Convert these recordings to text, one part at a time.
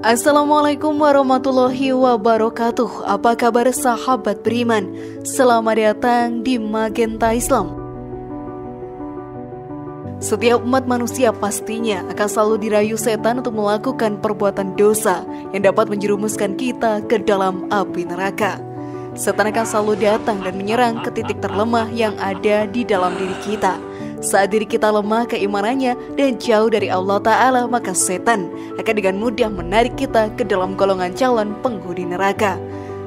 Assalamualaikum warahmatullahi wabarakatuh. Apa kabar sahabat beriman? Selamat datang di Magenta Islam. Setiap umat manusia pastinya akan selalu dirayu setan untuk melakukan perbuatan dosa yang dapat menjerumuskan kita ke dalam api neraka. Setan akan selalu datang dan menyerang ke titik terlemah yang ada di dalam diri kita. Saat diri kita lemah keimanannya dan jauh dari Allah Ta'ala, maka setan akan dengan mudah menarik kita ke dalam golongan calon penghuni neraka.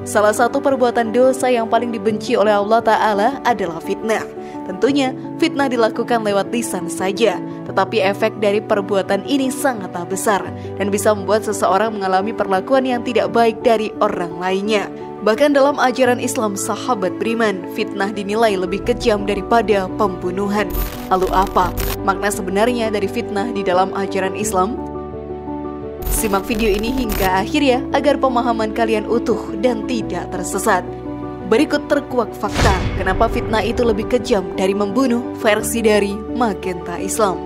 Salah satu perbuatan dosa yang paling dibenci oleh Allah Ta'ala adalah fitnah. Tentunya fitnah dilakukan lewat lisan saja, tetapi efek dari perbuatan ini sangatlah besar dan bisa membuat seseorang mengalami perlakuan yang tidak baik dari orang lainnya. Bahkan dalam ajaran Islam, sahabat beriman, fitnah dinilai lebih kejam daripada pembunuhan. Lalu apa makna sebenarnya dari fitnah di dalam ajaran Islam? Simak video ini hingga akhir ya, agar pemahaman kalian utuh dan tidak tersesat. Berikut terkuak fakta kenapa fitnah itu lebih kejam dari membunuh, versi dari Magenta Islam.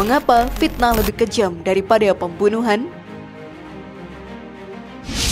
Mengapa fitnah lebih kejam daripada pembunuhan?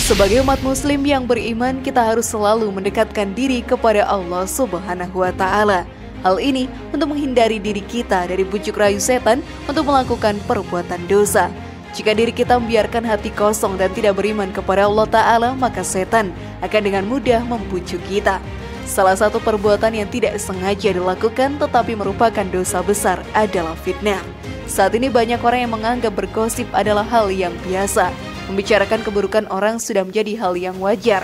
Sebagai umat muslim yang beriman, kita harus selalu mendekatkan diri kepada Allah Subhanahu wa Ta'ala. Hal ini untuk menghindari diri kita dari bujuk rayu setan untuk melakukan perbuatan dosa. Jika diri kita membiarkan hati kosong dan tidak beriman kepada Allah Ta'ala, maka setan akan dengan mudah membujuk kita. Salah satu perbuatan yang tidak sengaja dilakukan tetapi merupakan dosa besar adalah fitnah. Saat ini banyak orang yang menganggap bergosip adalah hal yang biasa. Membicarakan keburukan orang sudah menjadi hal yang wajar.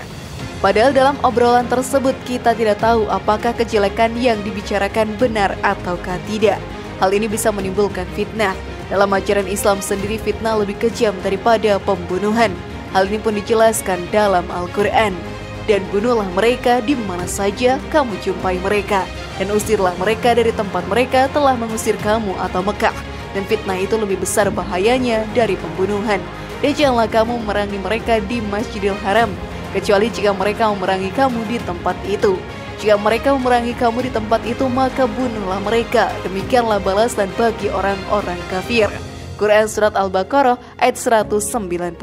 Padahal dalam obrolan tersebut kita tidak tahu apakah kejelekan yang dibicarakan benar ataukah tidak. Hal ini bisa menimbulkan fitnah. Dalam ajaran Islam sendiri, fitnah lebih kejam daripada pembunuhan. Hal ini pun dijelaskan dalam Al-Quran. Dan bunuhlah mereka di mana saja kamu jumpai mereka, dan usirlah mereka dari tempat mereka telah mengusir kamu atau Mekah. Dan fitnah itu lebih besar bahayanya dari pembunuhan. Dan janganlah kamu memerangi mereka di Masjidil Haram, kecuali jika mereka memerangi kamu di tempat itu. Jika mereka memerangi kamu di tempat itu, maka bunuhlah mereka. Demikianlah balasan bagi orang-orang kafir. Quran Surat Al-Baqarah ayat 191.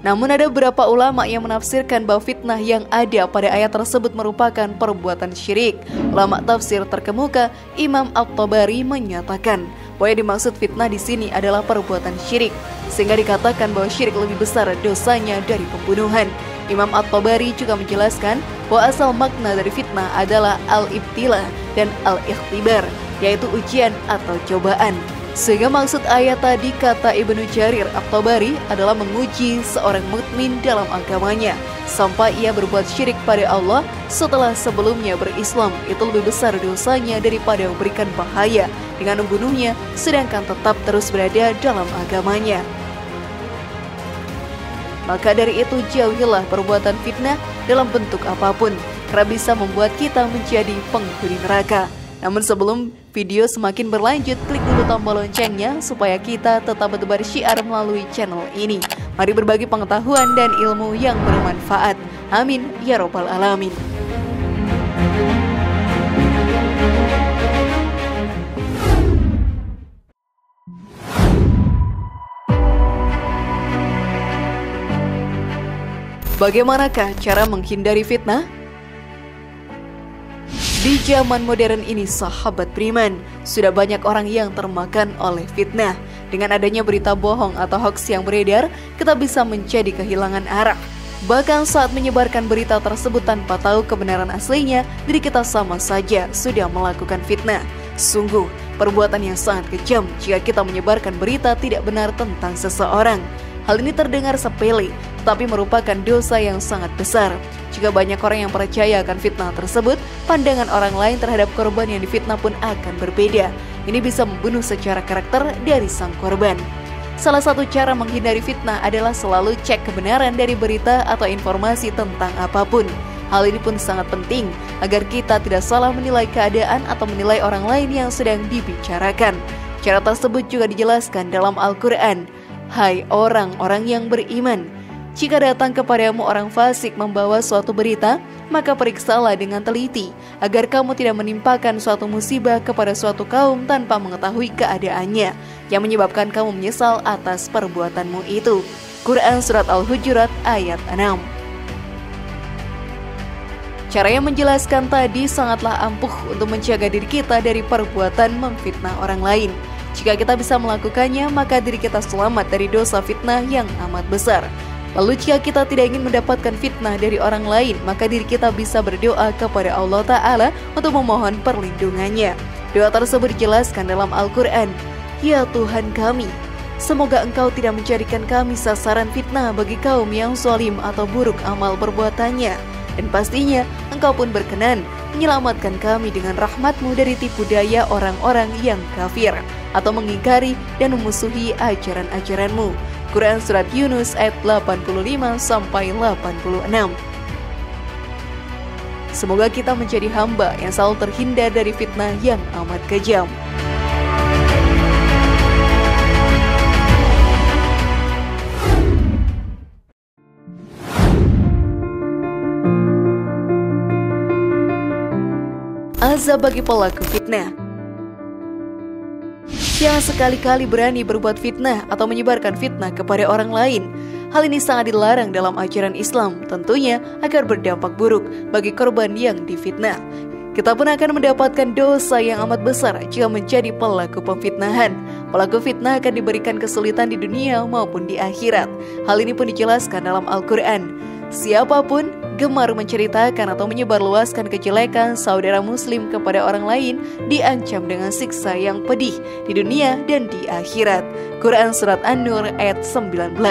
Namun ada beberapa ulama yang menafsirkan bahwa fitnah yang ada pada ayat tersebut merupakan perbuatan syirik. Ulama tafsir terkemuka Imam At-Tabari menyatakan bahwa yang dimaksud fitnah di sini adalah perbuatan syirik, sehingga dikatakan bahwa syirik lebih besar dosanya dari pembunuhan. Imam At-Tabari juga menjelaskan bahwa asal makna dari fitnah adalah al-ibtila dan al-ikhtibar, yaitu ujian atau cobaan. Sehingga maksud ayat tadi, kata Ibnu Jarir At-Tabari, adalah menguji seorang mukmin dalam agamanya sampai ia berbuat syirik pada Allah setelah sebelumnya berislam. Itu lebih besar dosanya daripada memberikan bahaya dengan membunuhnya sedangkan tetap terus berada dalam agamanya. Maka dari itu jauhilah perbuatan fitnah dalam bentuk apapun, karena bisa membuat kita menjadi penghuni neraka. Namun sebelum video semakin berlanjut, klik dulu tombol loncengnya supaya kita tetap bertebar syiar melalui channel ini. Mari berbagi pengetahuan dan ilmu yang bermanfaat. Amin ya robbal alamin. Bagaimanakah cara menghindari fitnah? Di zaman modern ini, sahabat beriman, sudah banyak orang yang termakan oleh fitnah. Dengan adanya berita bohong atau hoax yang beredar, kita bisa menjadi kehilangan arah. Bahkan saat menyebarkan berita tersebut tanpa tahu kebenaran aslinya, diri kita sama saja sudah melakukan fitnah. Sungguh, perbuatan yang sangat kejam jika kita menyebarkan berita tidak benar tentang seseorang. Hal ini terdengar sepele, tetapi merupakan dosa yang sangat besar. Jika banyak orang yang percaya akan fitnah tersebut, pandangan orang lain terhadap korban yang difitnah pun akan berbeda. Ini bisa membunuh secara karakter dari sang korban. Salah satu cara menghindari fitnah adalah selalu cek kebenaran dari berita atau informasi tentang apapun. Hal ini pun sangat penting agar kita tidak salah menilai keadaan atau menilai orang lain yang sedang dibicarakan. Cara tersebut juga dijelaskan dalam Al-Quran. Hai orang-orang yang beriman, Jika datang kepadamu orang fasik membawa suatu berita, maka periksalah dengan teliti, agar kamu tidak menimpakan suatu musibah kepada suatu kaum tanpa mengetahui keadaannya, yang menyebabkan kamu menyesal atas perbuatanmu itu. Quran Surat Al-Hujurat ayat 6. Cara yang menjelaskan tadi sangatlah ampuh untuk menjaga diri kita dari perbuatan memfitnah orang lain. Jika kita bisa melakukannya, maka diri kita selamat dari dosa fitnah yang amat besar. Lalu jika kita tidak ingin mendapatkan fitnah dari orang lain, maka diri kita bisa berdoa kepada Allah Ta'ala untuk memohon perlindungannya. Doa tersebut dijelaskan dalam Al-Quran. Ya Tuhan kami, semoga Engkau tidak menjadikan kami sasaran fitnah bagi kaum yang zalim atau buruk amal perbuatannya. Dan pastinya Engkau pun berkenan menyelamatkan kami dengan rahmat-Mu dari tipu daya orang-orang yang kafir atau mengingkari dan memusuhi ajaran-ajaran-Mu. Quran Surat Yunus ayat 85-86. Semoga kita menjadi hamba yang selalu terhindar dari fitnah yang amat kejam. Azab bagi pelaku fitnah. Jangan sekali-kali berani berbuat fitnah atau menyebarkan fitnah kepada orang lain. Hal ini sangat dilarang dalam ajaran Islam, tentunya agar berdampak buruk bagi korban yang difitnah. Kita pun akan mendapatkan dosa yang amat besar jika menjadi pelaku pemfitnahan. Pelaku fitnah akan diberikan kesulitan di dunia maupun di akhirat. Hal ini pun dijelaskan dalam Al-Quran. Siapapun gemar menceritakan atau menyebarluaskan kejelekan saudara muslim kepada orang lain diancam dengan siksa yang pedih di dunia dan di akhirat. Quran Surat An-Nur ayat 19.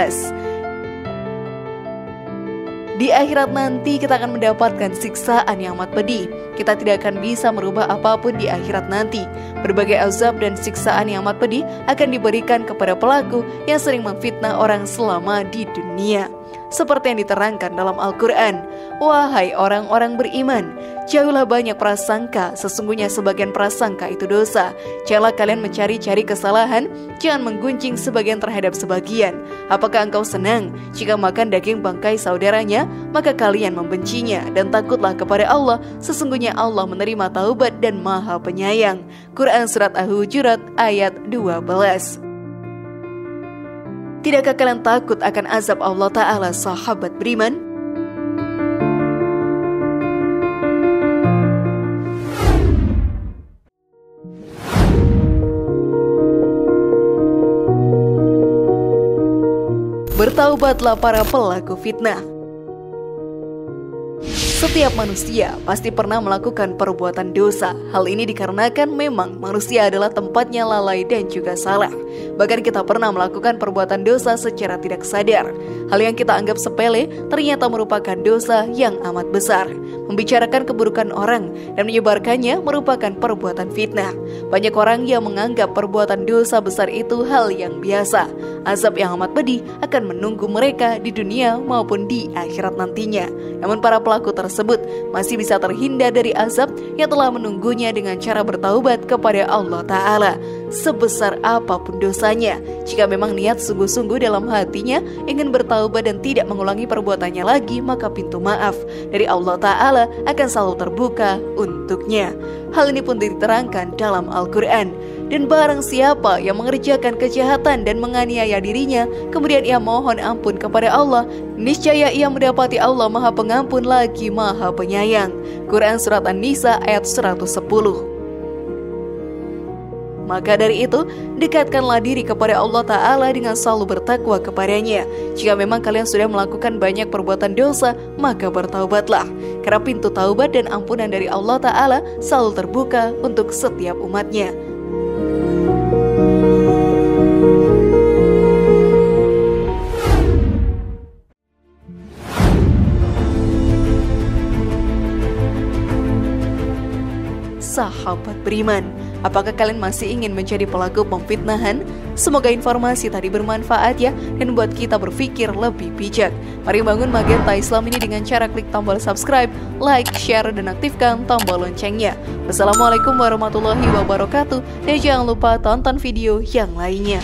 Di akhirat nanti kita akan mendapatkan siksaan yang amat pedih. Kita tidak akan bisa merubah apapun di akhirat nanti. Berbagai azab dan siksaan yang amat pedih akan diberikan kepada pelaku yang sering memfitnah orang selama di dunia. Seperti yang diterangkan dalam Al-Quran, wahai orang-orang beriman, jauhlah banyak prasangka, sesungguhnya sebagian prasangka itu dosa. Janganlah kalian mencari-cari kesalahan, jangan menggunjing sebagian terhadap sebagian. Apakah engkau senang jika makan daging bangkai saudaranya, maka kalian membencinya, dan takutlah kepada Allah, sesungguhnya Allah menerima taubat dan Maha Penyayang. Quran Surat Al-Hujurat ayat 12. Tidakkah kalian takut akan azab Allah Ta'ala, sahabat beriman? Bertaubatlah para pelaku fitnah. Setiap manusia pasti pernah melakukan perbuatan dosa. Hal ini dikarenakan memang manusia adalah tempatnya lalai dan juga salah. Bahkan kita pernah melakukan perbuatan dosa secara tidak sadar. Hal yang kita anggap sepele ternyata merupakan dosa yang amat besar. Membicarakan keburukan orang dan menyebarkannya merupakan perbuatan fitnah. Banyak orang yang menganggap perbuatan dosa besar itu hal yang biasa. Azab yang amat pedih akan menunggu mereka di dunia maupun di akhirat nantinya. Namun para pelaku tersebut masih bisa terhindar dari azab yang telah menunggunya dengan cara bertaubat kepada Allah Ta'ala. Sebesar apapun dosanya, jika memang niat sungguh-sungguh dalam hatinya ingin bertaubat dan tidak mengulangi perbuatannya lagi, maka pintu maaf dari Allah Ta'ala akan selalu terbuka untuknya. Hal ini pun diterangkan dalam Al-Quran. Dan barang siapa yang mengerjakan kejahatan dan menganiaya dirinya, kemudian ia mohon ampun kepada Allah, niscaya ia mendapati Allah Maha Pengampun lagi Maha Penyayang. Quran Surat An-Nisa ayat 110. Maka dari itu, dekatkanlah diri kepada Allah Ta'ala dengan selalu bertakwa kepadanya. Jika memang kalian sudah melakukan banyak perbuatan dosa, maka bertaubatlah. Karena pintu taubat dan ampunan dari Allah Ta'ala selalu terbuka untuk setiap umatnya. Sahabat beriman, apakah kalian masih ingin menjadi pelaku pemfitnahan? Semoga informasi tadi bermanfaat ya, dan buat kita berpikir lebih bijak. Mari bangun Magenta Islam ini dengan cara klik tombol subscribe, like, share, dan aktifkan tombol loncengnya. Wassalamualaikum warahmatullahi wabarakatuh, dan jangan lupa tonton video yang lainnya.